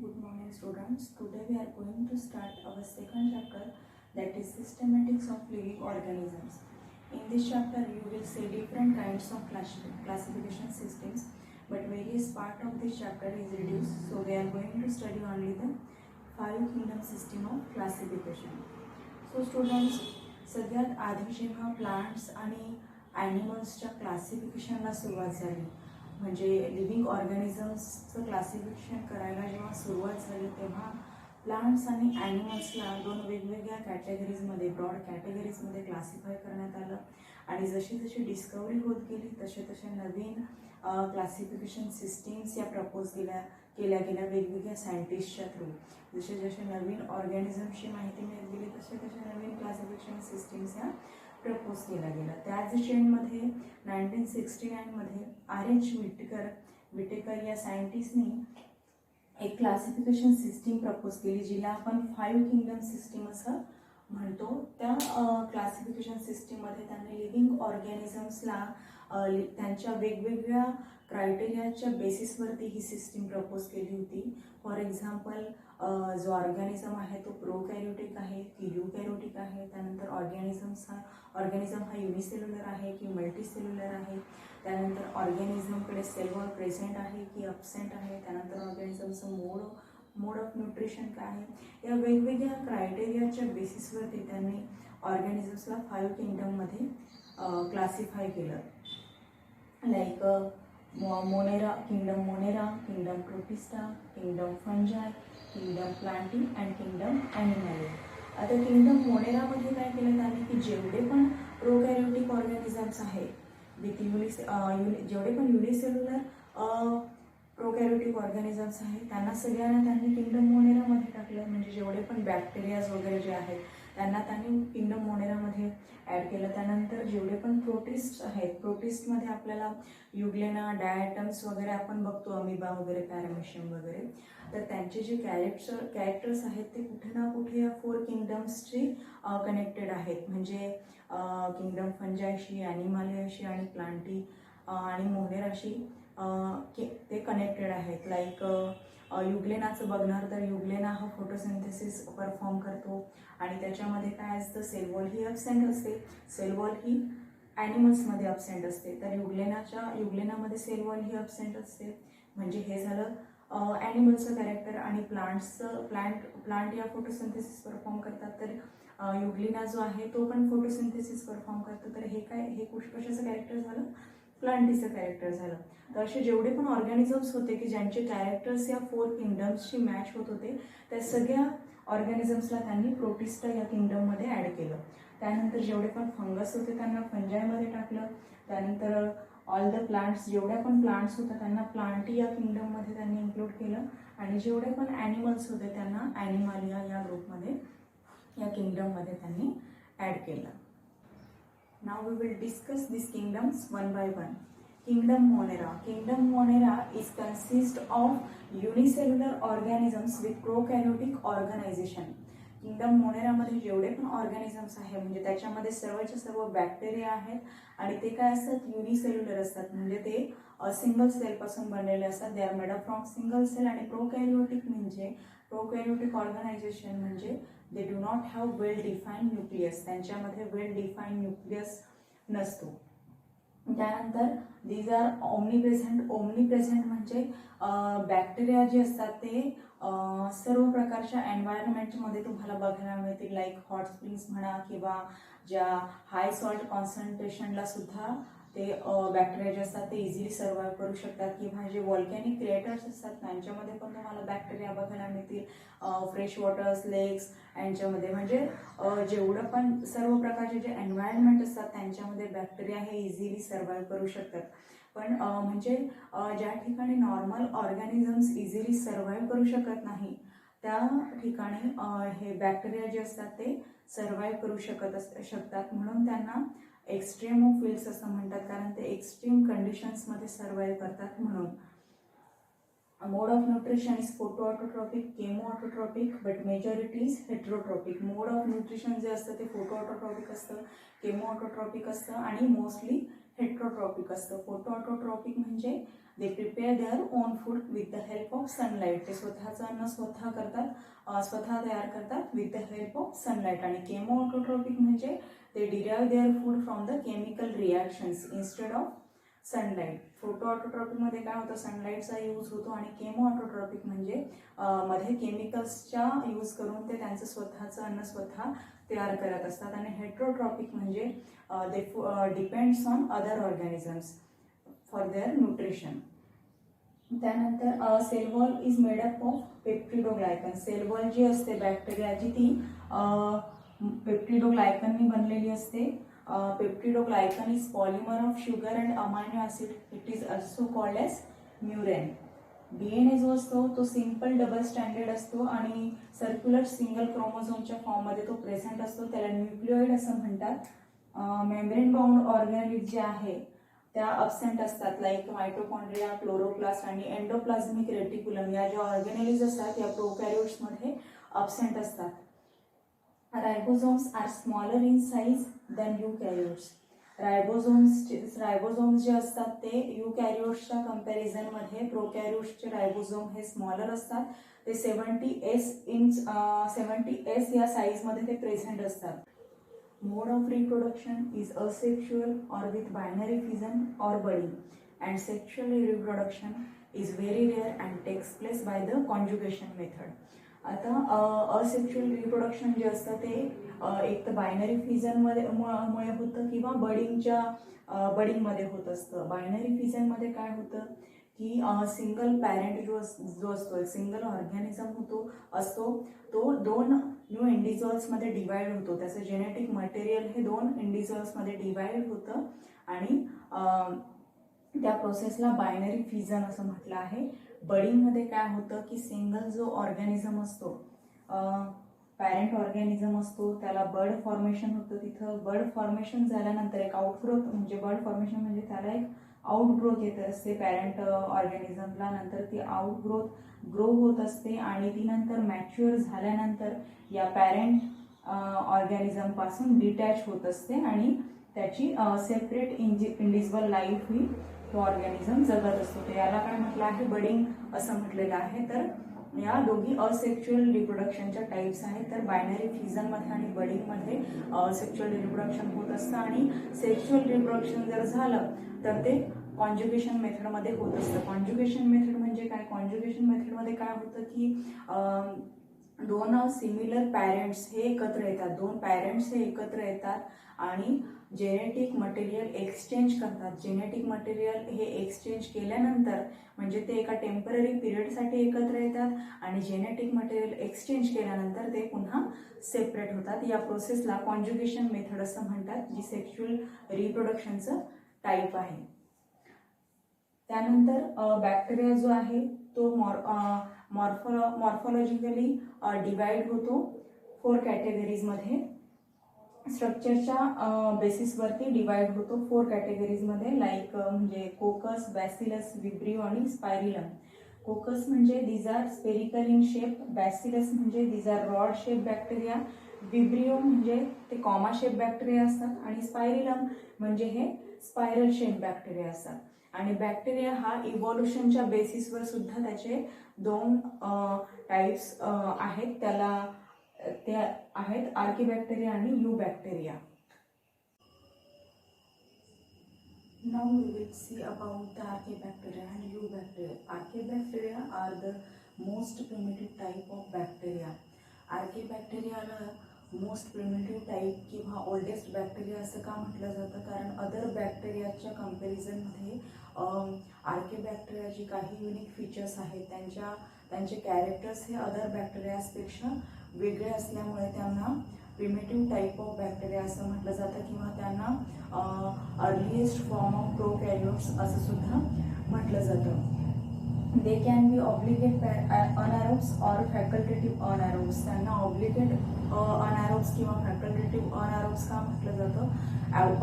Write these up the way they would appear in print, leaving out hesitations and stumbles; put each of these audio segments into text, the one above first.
Good morning students. Today we are going to start our second chapter, that is systematics of living organisms. In this chapter you will see different kinds of classification systems, but various part of this chapter is reduced. So we are going to study only the five kingdom system of classification. So students, सगळ्यात आधी जेव्हा plants आणि ॲनिमल्सच्या क्लासिफिकेशनला सुरुवात झाली, म्हणजे living ऑर्गॅनिझम्सचं classification करायला जेव्हा सुरुवात झाली तेव्हा प्लांट्स आणि ॲनिमल्सला दोन वेगवेगळ्या कॅटेगरीजमध्ये, ब्रॉड कॅटेगरीजमध्ये क्लासिफाय करण्यात आलं. आणि जशी जशी डिस्कवरी होत गेली तसे तसे नवीन क्लासिफिकेशन सिस्टीम्स या प्रपोज केल्या गेल्या वेगवेगळ्या सायंटिस्टच्या थ्रू. जसे जसे नवीन ऑर्गॅनिझम्सची माहिती मिळत गेली तसे तसे नवीन क्लासिफिकेशन सिस्टीम्स या प्रपोज केल्या गेल्या. त्याच चेनमध्ये 1969मध्ये R.H. विटेकर या सायंटिस्टनी एक क्लासिफिकेशन सिस्टीम प्रपोज केली, जिला आपण 5 किंगडम सिस्टीम असं म्हणतो. त्या क्लासिफिकेशन सिस्टीममध्ये त्यांनी लिव्हिंग ऑर्गॅनिझम्सला त्यांच्या वेगवेगळ्या क्रायटेरियाच्या बेसिसवरती ही सिस्टीम प्रपोज केली होती. फॉर एक्झाम्पल, जो ऑर्गॅनिझम आहे तो प्रोकॅरियोटिक आहे की यूकॅरियोटिक आहे, त्यानंतर ऑर्गॅनिझम हा युनिसेल्युलर आहे की मल्टीसेल्युलर आहे, त्यानंतर ऑर्गॅनिझमकडे सेल वॉल प्रेझेंट आहे की अब्सेंट आहे, त्यानंतर ऑर्गॅनिझमचं मोड ऑफ न्यूट्रिशन काय आहे. या वेगवेगळ्या क्रायटेरियाच्या बेसिसवरती त्यांनी ऑर्गॅनिझम्सला 5 किंगडममध्ये क्लासिफाय केलं. Like Monera, kingdom Protista, kingdom Fungi, kingdom Plantae and kingdom Animalia. आता किंगडम मोनेरामध्ये काय केलं त्यांनी की जेवढे पण प्रोकॅरियोटिक ऑर्गॅनिझम्स आहेत विथ जेवढे पण युनिसेल्युलर प्रोकॅरियोटिक ऑर्गॅनिझम्स आहेत त्यांना सगळ्यांना त्यांनी किंगडम मोनेरामध्ये टाकलं. म्हणजे जेवढे पण बॅक्टेरियाज वगैरे जे आहेत त्यांना त्यांनी किंगडम मोनेरामध्ये ॲड केलं. त्यानंतर जेवढे पण प्रोटिस्ट आहेत, प्रोटिस्टमध्ये आपल्याला युग्लेना, डायटम्स वगैरे आपण बघतो, अमिबा वगैरे, पॅरामेशियम वगैरे, तर त्यांचे जे कॅरेक्टर्स आहेत ते कुठे ना कुठे या 4 किंगडम्सची कनेक्टेड आहेत. म्हणजे किंगडम फंजायशी, ॲनिमालियाशी आणि प्लांटी आणि मोनेराशी ते कनेक्टेड आहेत. लाईक युग्लेनाचं बघणार तर युग्लेना हा फोटोसिंथेसिस परफॉर्म करतो आणि त्याच्यामध्ये काय असतं, सेल वॉल ही ॲबसेंट असते. सेल वॉल ही ॲनिमल्समध्ये ॲबसेंट असते, तर युग्लेनामध्ये सेल वॉल ही ॲबसेंट असते. म्हणजे हे झालं ॲनिमल्सचं कॅरेक्टर. आणि प्लांट या फोटोसिंथेसिस परफॉर्म करतात, तर युग्लिना जो आहे तो पण फोटोसिंथेसिस परफॉर्म करतो. तर हे कशाचं कॅरेक्टर झालं, प्लांटीचं कॅरेक्टर झालं. तर असे जेवढे पण ऑर्गॅनिझम्स होते की ज्यांचे कॅरेक्टर्स या 4 किंगडम्सशी मॅच होत होते त्या सगळ्या ऑर्गॅनिझम्सला त्यांनी प्रोटिस्टा या किंगडममध्ये ॲड केलं. त्यानंतर जेवढे पण फंगस होते त्यांना फंजायमध्ये टाकलं. त्यानंतर ऑल द प्लांट्स, जेवढ्या पण प्लांट्स होत्या त्यांना प्लांटी या किंगडममध्ये त्यांनी इन्क्लूड केलं. आणि जेवढे पण ॲनिमल्स होते त्यांना ॲनिमालिया या ग्रुपमध्ये, या किंगडममध्ये त्यांनी ॲड केलं. Now we will discuss these kingdoms one by one. Kingdom Monera. Kingdom Monera is consist of unicellular organisms with prokaryotic organization. Kingdom मोनेरामध्ये जेवढे पण ऑर्गॅनिझम्स आहे म्हणजे त्याच्यामध्ये सर्वच्या सर्व बॅक्टेरिया आहेत आणि ते काय असतात, युनिसेल्युलर असतात. म्हणजे ते सिंगल सेलपासून बनलेले असतात. They are made up from single cell. आणि प्रोकॅरियोटिक ऑर्गनायझेशन म्हणजे they do not have well defined nucleus. त्यांच्यामध्ये वेल डिफाईन्ड न्यूक्लियस नसतो. त्यानंतर दीज आर ओमनीप्रेझेंट म्हणजे बॅक्टेरिया जे असतात ते सर्व प्रकारच्या एन्व्हायरमेंटमध्ये तुम्हाला बघायला मिळतील. लाईक हॉट स्प्रिंग्स म्हणा किंवा ज्या हाय सॉल्ट कॉन्सन्ट्रेशनला सुद्धा ते बॅक्टेरिया जे असतात ते इझिली सर्वाइव्ह करू शकतात. किंवा जे व्हॉल्कॅनिक क्रिएटर्स असतात त्यांच्यामध्ये पण तुम्हाला बॅक्टेरिया बघायला मिळतील. फ्रेश वॉटर्स, लेक्स यांच्यामध्ये म्हणजे जेवढं पण सर्व प्रकारचे जे एन्व्हायरमेंट असतात त्यांच्यामध्ये बॅक्टेरिया हे इझिली सर्वाइव्ह करू शकतात. पण म्हणजे ज्या ठिकाणी नॉर्मल ऑर्गॅनिझम्स इझिली सर्वाइव्ह करू शकत नाही त्या ठिकाणी हे बॅक्टेरिया जे असतात ते सर्वाइव्ह करू शकतात. म्हणून त्यांना एक्स्ट्रीमोफिल्स असं म्हणतात, कारण ते एक्स्ट्रीम कंडिशन्समध्ये सर्वाइव्ह करतात म्हणून. Mode of nutrition is photoautotrophic, chemoautotrophic, but majority is heterotrophic. Mode of nutrition जे असतं ते फोटोऑटोट्रॉपिक असतं, केमोऑटोट्रॉपिक असतं आणि मोस्टली हेट्रोट्रॉपिक असतं. फोटोऑटोट्रॉपिक म्हणजे they prepare their own food with the help of sunlight. ते स्वतःचं अन्न स्वतः करतात, स्वतः तयार करतात with the help of sunlight. आणि केमो ऑटोट्रॉपिक म्हणजे ते derive their food from the chemical reactions instead of sunlight. फोटो ऑटोट्रॉपिकमध्ये काय होतं, सनलाईटचा यूज होतो. आणि केमो ऑटोट्रॉपिक म्हणजे मध्ये केमिकल्सच्या यूज करून ते त्यांचं स्वतःचं अन्न स्वतः तयार करत असतात. आणि हेट्रोट्रॉपिक म्हणजे they depends on other organisms for their nutrition. त्यानंतर cell wall is made up of peptidoglycan. Cell wall जी असते बॅक्टेरियाची ती पेप्टिडोग्लायकननी बनलेली असते. Peptidoglycan is polymer of sugar and amino acid. It is also called as murein. DNA जो असतो तो सिंपल डबल स्टँडर्ड असतो आणि सर्क्युलर सिंगल क्रोमोझोमच्या फॉर्ममध्ये तो प्रेझेंट असतो. त्याला न्यूक्लिओइड असं म्हणतात. मेम्ब्रेन बाउंड ऑर्गॅनिज जे आहे त्या अब्सेंट असतात, लाईक मायटोकॉन्ड्रिया, क्लोरोप्लास्ट आणि एंडोप्लाझमिक रेटिक्युलम. या ज्या ऑर्गॅनेलिज असतात या प्रोकॅरियोट्समध्ये अब्सेंट असतात. Ribosomes are smaller in size than eukaryotes. Ribosomes जे असतात ते युकॅरियोट्सच्या कंपॅरिझनमध्ये प्रोकॅरियोट्सचे रायबोझोम हे स्मॉलर असतात. ते 70S या साईजमध्ये ते प्रेझेंट असतात. Mode of reproduction is asexual और विथ बायनरी फिजन और budding and sexual reproduction is very rare and takes place by the conjugation method. आता असेक्शुअल रिप्रोडक्शन जे असतं ते एक तर बायनरी फिजनमुळे होतं किंवा बडिंगमध्ये होत असतं. बायनरी फिजनमध्ये काय होतं की सिंगल पॅरेंट जो असतो, सिंगल ऑर्गॅनिझम असतो तो 2 न्यू इंडिव्हिज्युअल्समध्ये डिवाइड होतो. त्याचं जेनेटिक मटेरियल हे 2 इंडिव्हिज्युअल्समध्ये डिवाइड होतं आणि त्या प्रोसेसला बायनरी फिजन असं म्हटलं आहे. बडिंगमध्ये काय होतं की सिंगल जो ऑर्गॅनिझम असतो, पॅरेंट ऑर्गॅनिझम असतो, त्याला बर्ड फॉर्मेशन होतं. तिथं बर्ड फॉर्मेशन झाल्यानंतर एक आउटग्रोथ म्हणजे बर्ड फॉर्मेशन म्हणजे त्याला एक आउटग्रोथ येत असते पॅरेंट ऑर्गॅनिझमला. नंतर ती आउटग्रोथ ग्रो होत असते आणि ती नंतर मॅच्युअर झाल्यानंतर या पॅरेंट ऑर्गॅनिझमपासून डिटॅच होत असते आणि त्याची सेपरेट इंडिव्हिज्युअल लाईफ ही तो ऑर्गॅनिझम जगत असतो. तर याला काय म्हटलं आहे, बडिंग असं म्हटलेलं आहे. तर या दोघी असेक्शुअल रिप्रोडक्शनच्या टाईप्स आहेत. तर बायनरी फिजनमध्ये आणि बडिंगमध्ये सेक्शुअल रिप्रोडक्शन होत असतं आणि सेक्शुअल रिप्रोडक्शन जर झालं तर ते कॉन्ज्युगेशन मेथडमध्ये होत असतं. कॉन्ज्युगेशन मेथड म्हणजे काय, कॉन्ज्युगेशन मेथडमध्ये काय होतं की 2 सिमिलर पॅरेंट्स हे एकत्र येतात, 2 पॅरेंट्स हे एकत्र येतात आणि जेनेटिक मटेरियल एक्सचेंज करतात. जेनेटिक मटेरियल हे एक्सचेंज केल्यानंतर म्हणजे ते एका टेम्पररी पिरियडसाठी एकत्र येतात आणि जेनेटिक मटेरियल एक्सचेंज केल्यानंतर ते पुन्हा सेपरेट होतात. या प्रोसेसला कॉन्ज्युगेशन मेथड असं म्हणतात, जी सेक्शुअल रिप्रोडक्शनचं टाईप आहे. त्यानंतर बॅक्टेरिया जो आहे तो मॉर्फोलॉजिकली डिवाइड होतो 4 कॅटेगरीजमध्ये. स्ट्रक्चरच्या बेसिसवरती डिवाइड होतो 4 कॅटेगरीजमध्ये, लाईक म्हणजे कोकस, बॅसिलस, विब्रिओ आणि स्पायरिलम. कोकस म्हणजे these are spherical in shape, bacillus म्हणजे these are rod shape bacteria, vibrio म्हणजे ते कॉमा शेप बॅक्टेरिया असतात आणि स्पायरिलम म्हणजे हे स्पायरल शेप बॅक्टेरिया असतात. आणि बॅक्टेरिया हा इव्हॉल्युशनच्या बेसिसवर सुद्धा त्याचे 2 टाईप्स आहेत. ते आहेत आर्किबॅक्टेरिया आणि you bacteria. Now we will see about the archaebacteria and eubacteria. Archaebacteria are the most primitive type of bacteria. आर्किबॅक्टेरियाला मोस्ट प्रिमिटिव्ह टाईप किंवा ओल्डेस्ट बॅक्टेरिया असं का म्हटलं जातं, कारण अदर बॅक्टेरियाच्या कंपॅरिझनमध्ये आर्किबॅक्टेरियाची काही युनिक फीचर्स आहेत. त्यांचे कॅरेक्टर्स हे अदर बॅक्टेरियाजपेक्षा वेगळे असल्यामुळे त्यांना प्रिमिटिव्ह टाईप ऑफ बॅक्टेरिया असं म्हटलं जातं किंवा त्यांना अर्लिएस्ट फॉर्म ऑफ प्रोकॅरियोट्स असं सुद्धा म्हटलं जातं. They can be obligate anaerobes or facultative anaerobes. त्यांना ऑब्लिगेट अनॅरोब्स किंवा फॅकल्टेटिव्ह अनॅरोब्स का म्हटलं जातं.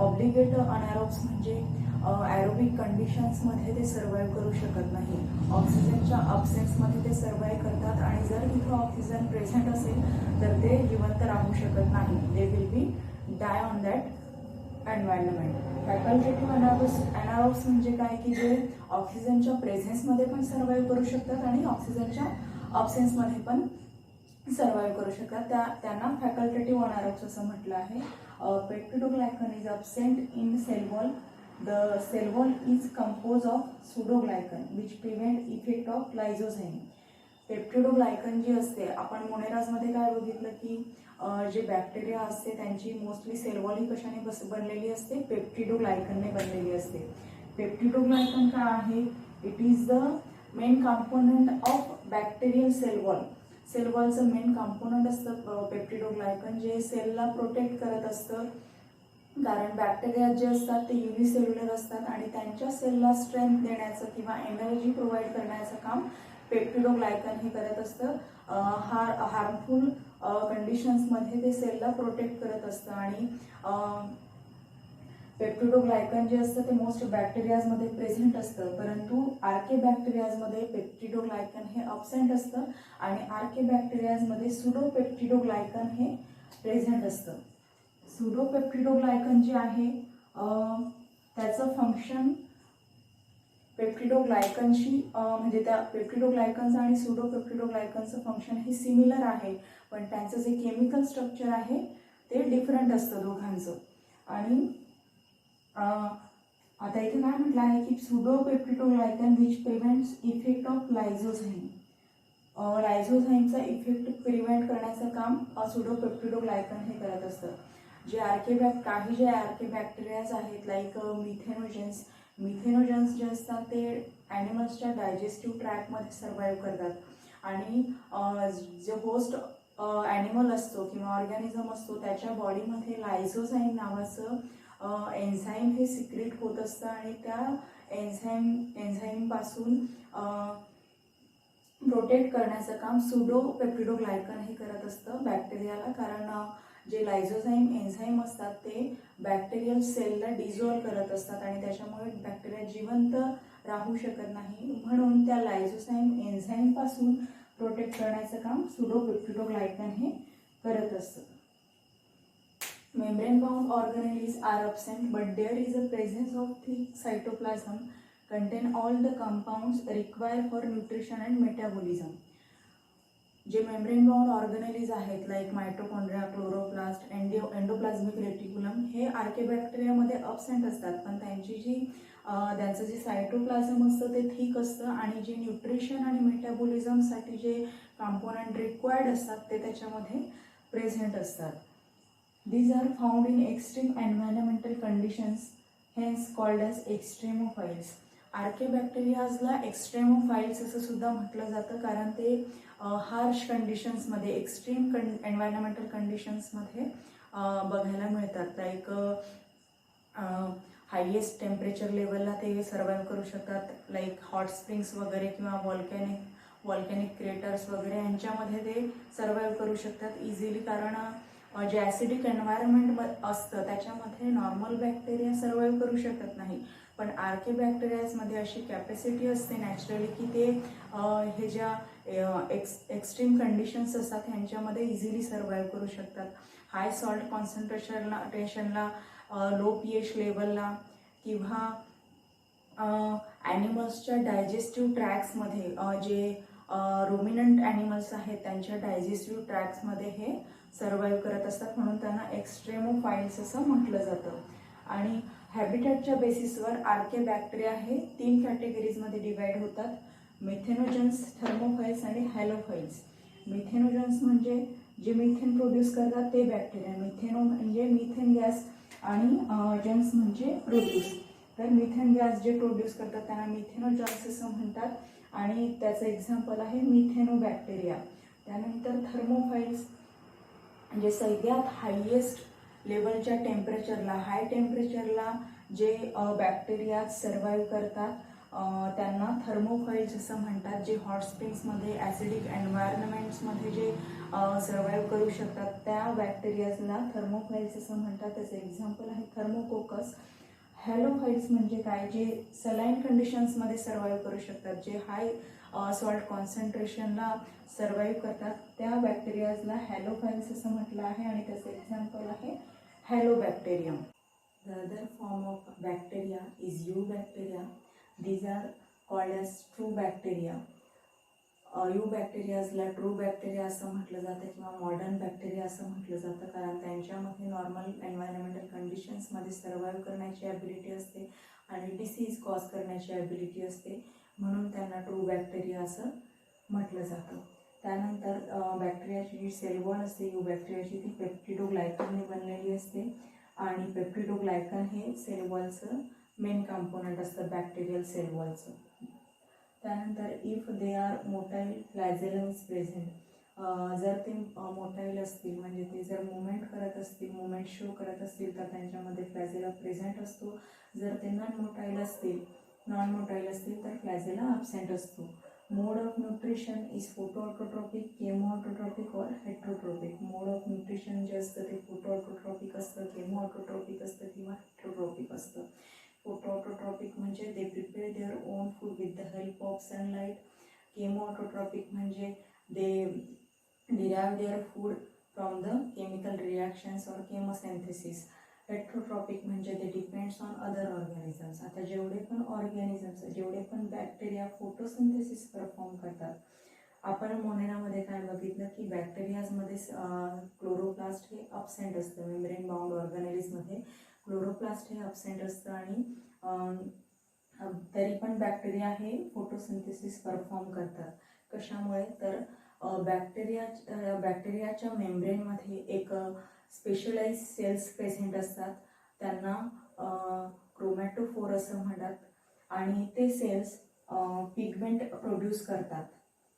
ऑब्लिगेट अनॅरोब्स म्हणजे ॲरोबिक कंडिशन्समध्ये ते सर्वाईव्ह करू शकत नाही, ऑक्सिजनच्या अब्सेन्समध्ये ते सर्वाईव्ह करतात आणि जर तिथं ऑक्सिजन प्रेझेंट असेल तर ते जिवंत राहू शकत नाही. They will be die on that environment. Facultative anaerobes म्हणजे काय की जे ऑक्सिजनच्या प्रेझेन्समध्ये पण सर्वाईव्ह करू शकतात आणि ऑक्सिजनच्या ऑब्सेन्समध्ये पण सर्वाईव्ह करू शकतात. त्यांना फॅकल्टेटिव्ह anaerobes असं म्हटलं आहे. Peptidoglycan is absent in cell wall. The cell wall is composed of pseudoglycan which prevent effect of lysozyme. पेप्टिडोग्लायकन जी असते, आपण मोनेराजमध्ये काय बघितलं की जे बॅक्टेरिया असते त्यांची मोस्टली सेल वॉल ही कशाने बनलेली असते, पेप्टिडोग्लायकनने बनलेली असते. पेप्टिडोग्लायकन काय आहे, it is the main component of bacterial cell wall. Cell वॉलचं मेन कंपोनंट असतं पेप्टिडोग्लायकन, जे सेलला प्रोटेक्ट करत असतं. कारण बॅक्टेरिया जे असतात ते युनिसेल्युलर असतात आणि त्यांच्या सेलला स्ट्रेंथ देण्याचं किंवा एनर्जी प्रोव्हाइड करण्याचं काम पेप्टिडोग्लायकन हे करत असतं. हार्मफुल कंडिशन्समध्ये ते सेलला प्रोटेक्ट करत असतं. आणि पेप्टिडोग्लायकन जे असतं ते मोस्ट बॅक्टेरियाजमध्ये प्रेझेंट असतं, परंतु आर्के बॅक्टेरियाजमध्ये पेप्टिडोग्लायकन हे अब्सेंट असतं आणि आर्के बॅक्टेरियाजमध्ये सुडोपेप्टिडोग्लायकन हे प्रेझेंट असतं. सुडोपेप्टिडोग्लायकन जे आहे त्याचं फंक्शन पेप्टिडोग्लायकनशी म्हणजे त्या पेप्टिडोग्लायकनचं आणि सुडोपेप्टिडोग्लायकनचं फंक्शन हे सिमिलर आहे, पण त्यांचं जे केमिकल स्ट्रक्चर आहे ते डिफरंट असतं दोघांचं. आणि आता इथे काय म्हटलं आहे की pseudopeptidoglycan which prevents effect of lysozyme. लायझोझाईमचा इफेक्ट प्रिव्हेंट करण्याचं काम सुडोपेप्टिडोग्लायकन हे करत असतं. काही जे आर्के बॅक्टेरियाज आहेत लाईक मिथेनोजन्स जे असतात ते ॲनिमल्सच्या डायजेस्टिव्ह ट्रॅकमध्ये सर्वाईव्ह करतात. आणि जे होस्ट ॲनिमल असतो किंवा ऑर्गॅनिझम असतो त्याच्या बॉडीमध्ये लायझोझाईम नावाचं एन्झाईम हे सिक्रेट होत असतं आणि त्या एन्झाईमपासून प्रोटेक्ट करण्याचं काम सुडोपेप्टिडोग्लायकन हे करत असतं बॅक्टेरियाला. कारण जे लायझोझाईम एन्झाईम असतात ते बॅक्टेरियल सेलला डिझॉल्व करत असतात आणि त्याच्यामुळे बॅक्टेरिया जिवंत राहू शकत नाही, म्हणून त्या लायझोझाईम एन्झाईमपासून प्रोटेक्ट करण्याचं काम सुडोपेप्टिडोग्लायकन हे करत असतं. Membrane bound organelles are absent but there is a presence of thick cytoplasm contain all the compounds required for nutrition and metabolism. जे मेम्ब्रेन बाउंड ऑर्गनेलीज आहेत like mitochondria, chloroplast, endoplasmic reticulum हे आर्के बॅक्टेरियामध्ये अब्सेंट असतात, पण त्यांचं जे सायटोप्लाझम असतं ते thick असतं आणि जे न्यूट्रिशन आणि मेटाबॉलिझमसाठी जे कंपोनंट रिक्वायर्ड असतात ते त्याच्यामध्ये प्रेझेंट असतात. These are found in extreme environmental conditions hence called as extremophiles. आर्के बॅक्टेरियाजला एक्स्ट्रेमोफाइल्स असं सुद्धा म्हटलं जातं, कारण ते हार्श कंडिशन्समध्ये एक्स्ट्रीम एन्व्हायरमेंटल कंडिशन्समध्ये बघायला मिळतात. लाईक हायेस्ट टेम्परेचर लेवलला ते सर्वाईव्ह करू शकतात, लाईक हॉट स्प्रिंग्स वगैरे किंवा वॉल्कॅनिक क्रेटर्स वगैरे यांच्यामध्ये ते सर्वाईव्ह करू शकतात इझिली. कारण जे ॲसिडिक एन्व्हायरमेंट असतं त्याच्यामध्ये नॉर्मल बॅक्टेरिया सर्वाईव्ह करू शकत नाही, पण आर्के बॅक्टेरियाजमध्ये अशी कॅपॅसिटी असते नॅचरली की ते हे ज्या एक्स्ट्रीम कंडिशन्स असतात ह्यांच्यामध्ये इझिली सर्वाईव्ह करू शकतात. हाय सॉल्ट कॉन्सन्ट्रेशनला, लो pH लेवलला किंवा ॲनिमल्सच्या डायजेस्टिव्ह ट्रॅक्समध्ये जे रुमिनंट ॲनिमल्स आहेत त्यांच्या डायजेस्टिव्ह ट्रॅक्समध्ये हे सर्वाईव्ह करत असतात, म्हणून त्यांना एक्स्ट्रेमोफाइल्स असं म्हटलं जातं. आणि हॅबिटॅटच्या बेसिसवर आर्के बॅक्टेरिया हे 3 कॅटेगरीजमध्ये डिवाइड होतात: मिथेनोजन्स, थर्मोफाइल्स आणि हॅलोफाइल्स. मिथेनोजन्स म्हणजे जे मिथेन प्रोड्यूस करतात ते बॅक्टेरिया. मिथेनो म्हणजे मिथेन गॅस आणि जन्स म्हणजे प्रोड्यूस. तर मिथेन गॅस जे प्रोड्यूस करतात त्यांना मिथेनोजन्स असं म्हणतात आणि त्याचं एक्झाम्पल आहे मिथेनो बॅक्टेरिया. त्यानंतर थर्मोफाइल्स म्हणजे सगळ्यात हायेस्ट लेवलच्या टेम्परेचरला, हाय टेम्परेचरला जे बॅक्टेरिया सर्वाईव्ह करतात त्यांना थर्मोफाइल्स असं म्हणतात. जे हॉट स्प्रिंग्समध्ये ॲसिडिक एन्व्हायरमेंट्समध्ये जे सर्वाईव्ह करू शकतात त्या बॅक्टेरियाजला थर्मोफाइल्स असं म्हणतात. त्याचं एक्झाम्पल आहे थर्मोकोकस. हॅलोफाइल्स म्हणजे काय, जे सलाईन कंडिशन्समध्ये सर्वाईव्ह करू शकतात, जे हाय सॉल्ट कॉन्सन्ट्रेशनला सर्वाईव्ह करतात त्या बॅक्टेरियाजला हॅलोफाइल्स असं म्हटलं आहे आणि त्याचं एक्झाम्पल आहे हॅलोबॅक्टेरियम. The other form of bacteria is eubacteria. These are called as true bacteria. युबॅक्टेरियाजला ट्रू बॅक्टेरिया असं म्हटलं जातं किंवा मॉडर्न बॅक्टेरिया असं म्हटलं जातं, कारण त्यांच्यामध्ये नॉर्मल एन्व्हायरमेंटल कंडिशन्समध्ये सर्वाईव्ह करण्याची ॲबिलिटी असते आणि डिसीज कॉज करण्याची ॲबिलिटी असते, म्हणून त्यांना ट्रू बॅक्टेरिया असं म्हटलं जातं. त्यानंतर बॅक्टेरियाची जी सेल वॉल असते युबॅक्टेरियाची ती पेप्टिडोग्लायकनने बनलेली असते आणि पेप्टिडोग्लायकन हे सेल वॉलचं मेन कंपोनंट असतं बॅक्टेरियल सेल वॉलचं. त्यानंतर if they are motile flagellum is present, जर ते मोटाईल असतील म्हणजे ते जर मुवमेंट करत असतील, मुवमेंट शो करत असतील तर त्यांच्यामध्ये फ्लॅजेला प्रेझेंट असतो. जर ते नॉन मोटाईल असतील तर फ्लॅजेला ॲबसेंट असतो. मोड ऑफ न्यूट्रिशन इज फोटोऑटोट्रॉपिक, केमोऑटोट्रॉपिक और हेट्रोट्रॉपिक. मोड ऑफ न्यूट्रिशन जे असतं ते फोटोऑटोट्रॉपिक असतं, केमोऑटोट्रॉपिक असतं किंवा हेट्रोट्रॉपिक असतं. फोटोऑटोट्रॉपिक म्हणजे they prepare their own food with the help of sunlight. Chemoautotrophic म्हणजे they derive their food from the chemical reactions और केमोसिंथेसिस. हेट्रोट्रॉपिक म्हणजे ते डिपेंड्स ऑन अदर ऑर्गॅनिझम्स. आता जेवढे पण बॅक्टेरिया फोटोसिंथेसिस परफॉर्म करतात, आपण मोनेरामध्ये काय बघितलं की बॅक्टेरियाजमध्ये क्लोरोप्लास्ट हे ॲबसेंट असतं. मेम्ब्रेन बाउंड ऑर्गॅनिजमध्ये क्लोरोप्लास्ट हे ॲबसेंट असतं आणि तरी पण बॅक्टेरिया हे फोटोसिंथेसिस परफॉर्म करतात. कशामुळे तर बॅक्टेरियाच्या मेम्ब्रेनमध्ये एक स्पेशलाइज सेल्स प्रेझेंट असतात, त्यांना क्रोमॅटोफोर असं म्हणतात आणि ते सेल्स पिगमेंट प्रोड्यूस करतात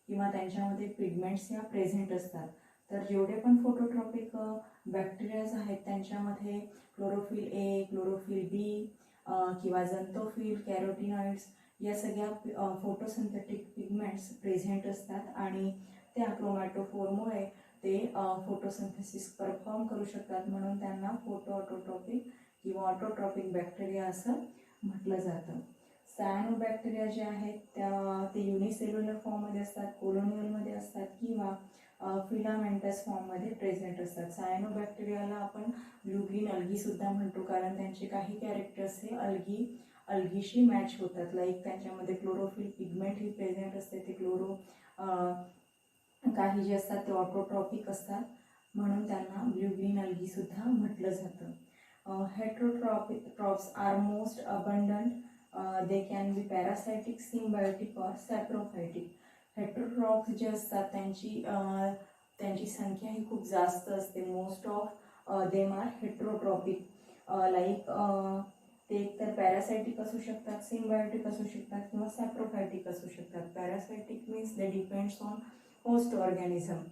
किंवा त्यांच्यामध्ये पिगमेंट्स या प्रेझेंट असतात. तर जेवढे पण फोटोट्रॉपिक बॅक्टेरियाज आहेत त्यांच्यामध्ये क्लोरोफिल ए, क्लोरोफिल बी किंवा झंथोफिल, कॅरोटिनॉइड्स या सगळ्या फोटोसिंथेटिक पिगमेंट्स प्रेझेंट असतात आणि त्या क्रोमॅटोफोरमुळे ते फोटोसिंथेसिस परफॉर्म करू शकतात, म्हणून त्यांना फोटोऑटोट्रॉपिक किंवा ऑटोट्रॉपिक बॅक्टेरिया असं म्हटलं जातं. सायनोबॅक्टेरिया जे आहेत ते युनिसेल्युलर फॉर्ममध्ये असतात, कोलोनियलमध्ये असतात किंवा फिलामेंटस फॉर्ममध्ये प्रेझेंट असतात. सायनोबॅक्टेरियाला आपण ब्लू ग्रीन अल्गीसुद्धा म्हणतो, कारण त्यांचे काही कॅरेक्टर्स हे अल्गीशी मॅच होतात. लाईक त्यांच्यामध्ये क्लोरोफिल पिगमेंट ही प्रेझेंट असते, ते काही जे असतात ते ऑटोट्रॉपिक असतात, म्हणून त्यांना ब्लू ग्रीन अल्गीसुद्धा म्हटलं जातं. Heterotrophs are most abundant. They can be parasitic, symbiotic और सॅप्रोफायटिक. हेट्रोट्रॉप्स जे असतात त्यांची संख्या ही खूप जास्त असते. Most of them are heterotrophic. Like ते एकतर पॅरासायटिक असू शकतात, सिम्बायोटिक असू शकतात किंवा सॅप्रोफायटिक असू शकतात. Parasitic means they depends on host organism.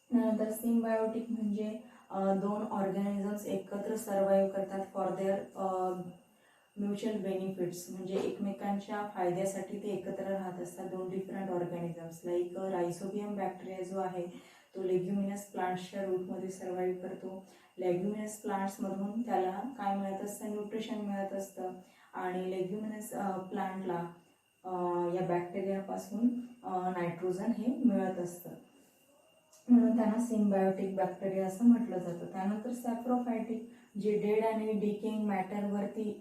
नंतर सिम्बायोटिक म्हणजे दोन ऑर्गॅनिझम्स एकत्र सर्वाईव्ह करतात फॉर देअर म्युच्युअल बेनिफिट्स, म्हणजे एकमेकांच्या फायद्यासाठी ते एकत्र राहत असतात दोन different organisms. Like rhizobium bacteria जो आहे तो लेग्युमिनस प्लांट्सच्या रूटमध्ये सर्वाईव्ह करतो. लेग्युमिनस प्लांट्समधून त्याला काय मिळत असतं, न्यूट्रिशन मिळत असतं आणि लेग्युमिनस प्लांटला या बॅक्टेरियापासून नायट्रोजन हे मिळत असतं, म्हणून त्यांना सिम्बायोटिक बॅक्टेरिया असं म्हटलं जातं. त्यानंतर सॅप्रोफायटिक जे डेड आणि डिकेइंग मॅटरवरती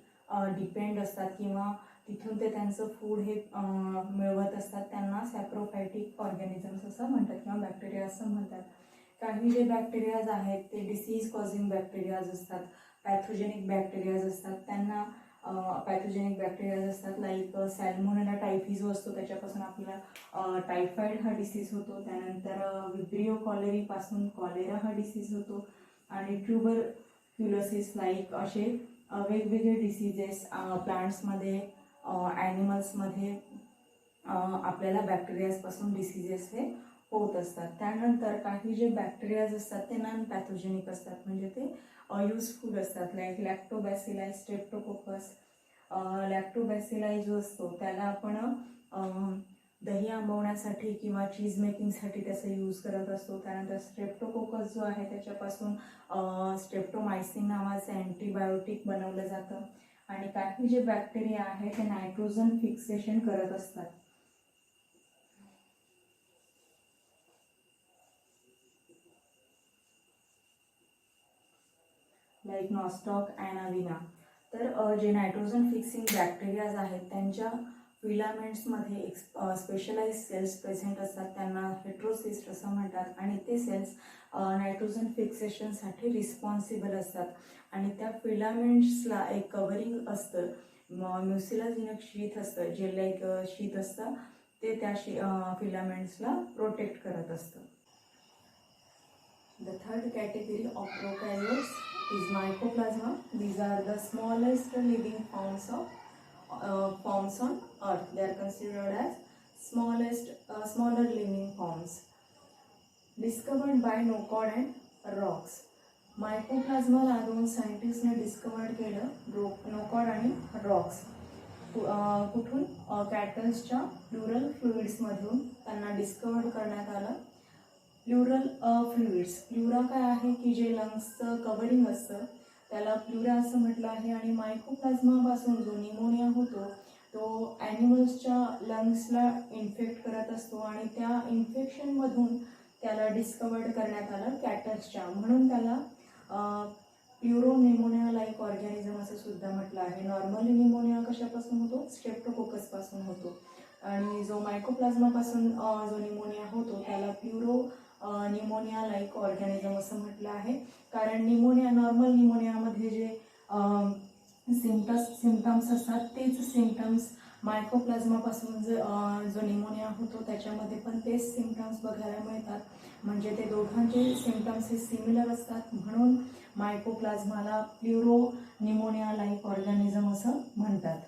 डिपेंड असतात किंवा तिथून ते त्यांचं फूड हे मिळवत असतात, त्यांना सॅप्रोफायटिक ऑर्गॅनिझम्स असं म्हणतात किंवा बॅक्टेरिया असं म्हणतात. काही जे बॅक्टेरियाज आहेत ते डिसीज कॉझिंग बॅक्टेरियाज असतात, पॅथोजेनिक बॅक्टेरियाज असतात. त्यांना पॅथोजेनिक बॅक्टेरियाज असतात लाईक सॅल्मोनेला टायफी जो असतो त्याच्यापासून आपल्याला टायफॉईड हा डिसीज होतो. त्यानंतर विब्रिओ कॉलेरीपासून कॉलेरा हा डिसीज होतो आणि ट्युबरक्युलोसिस लाईक असे वेगवेगळे डिसीजेस प्लांट्समध्ये, ॲनिमल्समध्ये आपल्याला बॅक्टेरियाजपासून डिसीजेस हे होत असतात. त्यानंतर काही जे बॅक्टेरियाज असतात ते नॉन पॅथोजेनिक असतात, म्हणजे ते युजफुल असतात. Like लॅक्टोबॅसिलाई, Streptococcus. लॅक्टोबॅसिलाई जो असतो त्याला आपण दही आंबवण्यासाठी किंवा चीज मेकिंगसाठी त्याचा यूज करत असतो. त्यानंतर स्ट्रेप्टोकोकस जो आहे त्याच्यापासून स्ट्रेप्टोमायसिन नावाचं अँटीबायोटिक बनवलं जातं आणि काही जे बॅक्टेरिया आहे ते नायट्रोजन फिक्सेशन करत असतात. लाईक नॉस्टॉक अँड अविना. तर जे नायट्रोजन फिक्सिंग बॅक्टेरियाज आहेत त्यांच्या फिलामेंट्समध्ये स्पेशलाइज सेल्स प्रेझेंट असतात, त्यांना हेट्रोसिस्ट असं म्हणतात. आणि ते सेल्स नायट्रोजन फिक्सेशनसाठी रिस्पॉन्सिबल असतात. आणि त्या फिलामेंट्सला एक कव्हरिंग असतं, म्युसिलाजिनक शीथ असतं, जे लाईक शीथ असतं, ते त्या फिलामेंट्सला प्रोटेक्ट करत असतं. The third category of prokaryotes is mycoplasma. These are the smallest living forms on earth. They are considered as smaller living forms. Discovered by Noccord and Rocks. मायकोप्लाझ्माला 2 सायंटिस्टने discovered केलं, Nocard आणि Roxx. कुठून? कॅटल्सच्या plural फ्लुइड्समधून त्यांना discovered करण्यात आलं. Plural fluids, pleura काय आहे की जे लंग्सचं कव्हरिंग असतं त्याला प्लुरा असं म्हटलं आहे. आणि मायकोप्लाझ्मापासून जो निमोनिया होतो तो ॲनिमल्सच्या लंग्सला इन्फेक्ट करत असतो आणि त्या इन्फेक्शनमधून त्याला डिस्कवर्ड करण्यात आलं कॅटल्सच्या, म्हणून त्याला प्युरोनिमोनिया लाईक ऑर्गॅनिझम असं सुद्धा म्हटलं आहे. नॉर्मली निमोनिया कशापासून होतो? स्ट्रेप्टोकोकसपासून होतो. आणि जो मायकोप्लाझ्मापासून जो निमोनिया होतो त्याला निमोनिया लाईक ऑर्गॅनिझम असं म्हटलं आहे. कारण नॉर्मल निमोनियामध्ये जे सिम्पटम्स असतात तेच सिम्पटम्स मायकोप्लाझ्मापासून जो निमोनिया होतो त्याच्यामध्ये पण तेच सिम्पटम्स बघायला मिळतात. म्हणजे ते दोघांचे सिम्पटम्स हे सिमिलर असतात, म्हणून मायकोप्लाझ्माला प्युरोनिमोनिया लाईक ऑर्गॅनिझम असं म्हणतात.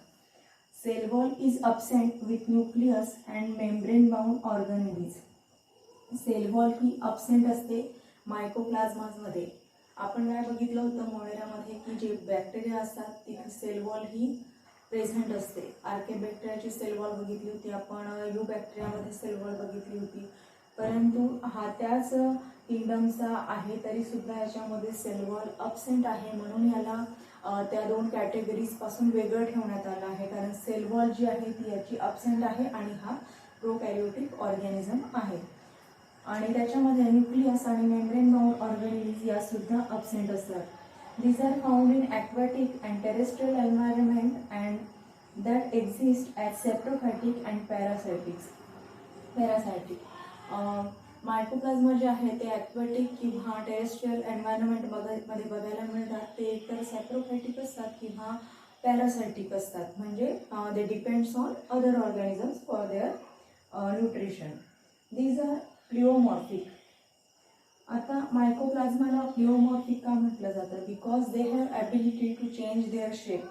Cell wall is absent with nucleus and membrane bound organelles. Cell wall ही अब्सेंट असते मायकोप्लाझ्मामध्ये. आपण काय बघितलं होतं मोनेरामध्ये की जे बॅक्टेरिया असतात तिथे सेल वॉल ही प्रेझेंट असते. आर्केबॅक्टेरियाची सेल वॉल बघितली होती आपण, यू बॅक्टेरियामध्ये सेल वॉल बघितली होती. परंतु हा त्याच किंगडमचा आहे तरी सुद्धा याच्यामध्ये सेल वॉल अब्सेंट आहे, म्हणून याला त्या 2 कॅटेगरीजपासून वेगळं ठेवण्यात आलं आहे. कारण सेल वॉल जी आहे ती याची अब्सेंट आहे आणि हा प्रोकॅरियोटिक ऑर्गॅनिझम आहे. आणि त्याच्यामध्ये न्यूक्लियस आणि मेम्ब्रेन बाउंड ऑर्गॅनिलीज या सुद्धा अब्सेंट असतात. These are found in aquatic and terrestrial environment and that exist as saprophytic and parasitic. मायकोप्लाझ्मा जे आहे ते ॲक्वॅटिक किंवा टेरेस्ट्रियल एन्व्हायरमेंटमध्ये बघायला मिळतात. ते एकतर सॅप्रोफायटिक असतात किंवा पॅरासायटिक असतात. म्हणजे they depends on other organisms for their nutrition. These are pleomorphic. आता मायकोप्लाझ्माला प्लिओमॉर्फिक का म्हटलं जातं? Because they have ability to change their shape.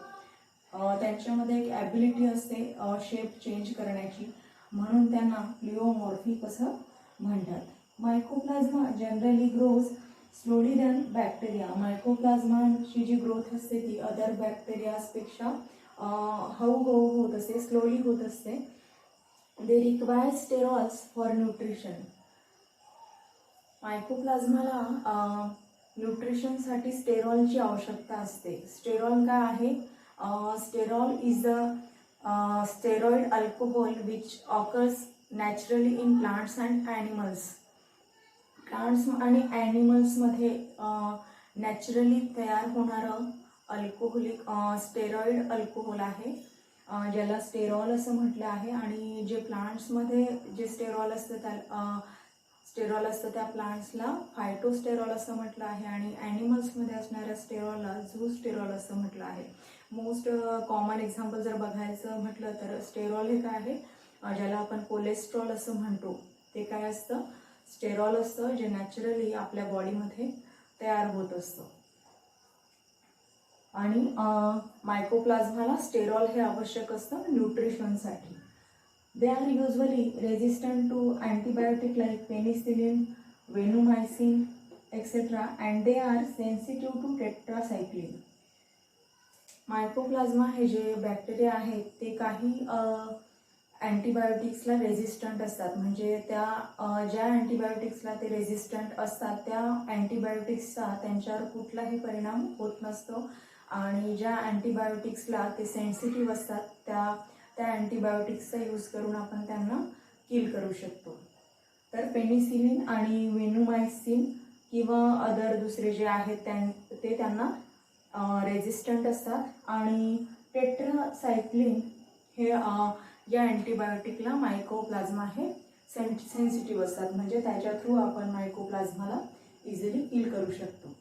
त्यांच्यामध्ये एक ॲबिलिटी असते शेप चेंज करण्याची, म्हणून त्यांना प्लिओमॉर्फिक असं म्हणतात. Mycoplasma generally grows slowly than bacteria. मायकोप्लाझ्माची जी ग्रोथ असते ती अदर बॅक्टेरियाजपेक्षा हळूहळू होत असते, स्लोली होत असते. They require sterols for nutrition. मायकोप्लाझ्माला न्यूट्रिशनसाठी स्टेरॉलची आवश्यकता असते. स्टेरॉल काय आहे? Sterol is a steroid alcohol which occurs naturally in plants and animals. Plants आणि ॲनिमल्समध्ये नॅचरली तयार होणारं अल्कोहोलिक स्टेरॉइड अल्कोहोल आहे, ज्याला स्टेरॉल असं म्हटलं आहे. आणि जे प्लांट्समध्ये जे स्टेरॉल असतं त्या प्लांट्सला फायटोस्टेरॉल असं म्हटलं आहे. आणि ॲनिमल्समध्ये असणाऱ्या स्टेरॉलला झूस्टेरॉल असं म्हटलं आहे. मोस्ट कॉमन एक्झाम्पल जर बघायचं म्हटलं तर स्टेरॉल हे काय आहे, ज्याला आपण कोलेस्ट्रॉल असं म्हणतो, ते काय असतं? स्टेरॉल असतं, जे नॅचरली आपल्या बॉडीमध्ये तयार होत असतं. आणि मायकोप्लाझ्माला स्टेरॉल हे आवश्यक असतं न्यूट्रिशनसाठी. They are usually resistant to antibiotic like penicillin, vancomycin etcetera and they are sensitive to tetracycline. Mycoplasma हे जे बॅक्टेरिया आहेत ते काही अँटीबायोटिक्सला रेजिस्टंट असतात. म्हणजे ज्या अँटीबायोटिक्सला ते रेजिस्टंट असतात त्या अँटीबायोटिक्सचा त्यांच्यावर कुठलाही परिणाम होत नसतो. आणि ज्या अँटीबायोटिक्सला ते सेन्सिटिव्ह असतात त्या अँटीबायोटिक्सचा यूज करून आपण त्यांना किल करू शकतो. तर पेनिसिलिन आणि वेनुमायसिन किंवा अदर दुसरे जे आहेत ते त्यांना रेझिस्टंट असतात आणि टेट्रासायक्लिन हे या अँटीबायोटिकला मायकोप्लाझ्मा हे सेन्सिटिव्ह असतात, म्हणजे त्याच्या थ्रू आपण मायकोप्लाझ्माला इझिली किल करू शकतो.